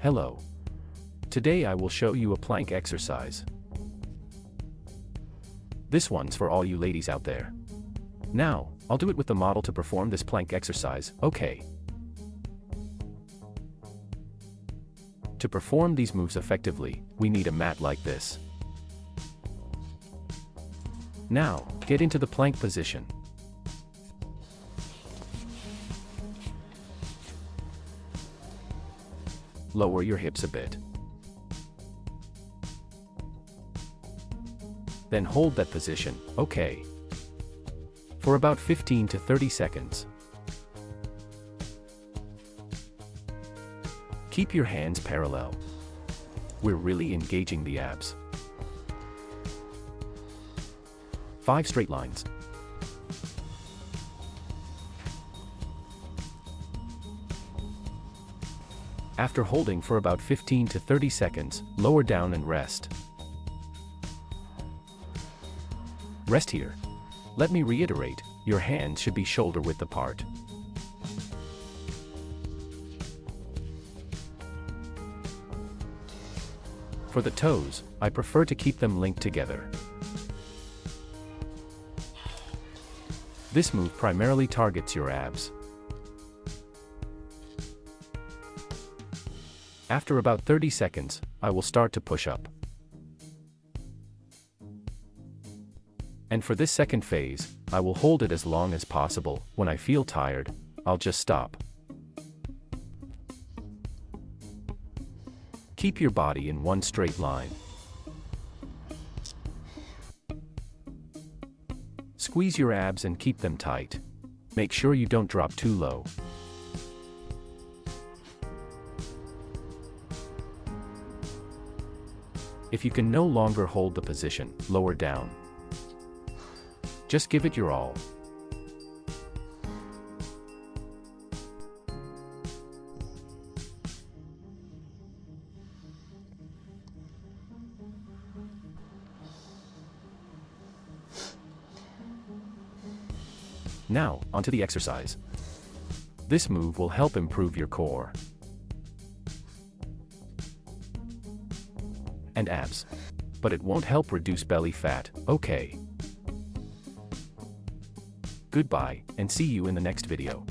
Hello. Today I will show you a plank exercise. This one's for all you ladies out there. Now, I'll do it with the model to perform this plank exercise, okay? To perform these moves effectively, we need a mat like this. Now, get into the plank position. Lower your hips a bit. Then hold that position, okay? For about 15 to 30 seconds. Keep your hands parallel. We're really engaging the abs. 5 straight lines. After holding for about 15 to 30 seconds, lower down and rest. Rest here. Let me reiterate, your hands should be shoulder width apart. For the toes, I prefer to keep them linked together. This move primarily targets your abs. After about 30 seconds, I will start to push up. And for this second phase, I will hold it as long as possible. When I feel tired, I'll just stop. Keep your body in one straight line. Squeeze your abs and keep them tight. Make sure you don't drop too low. If you can no longer hold the position, lower down. Just give it your all. Now, onto the exercise. This move will help improve your core and abs, but it won't help reduce belly fat, okay? Goodbye, and see you in the next video.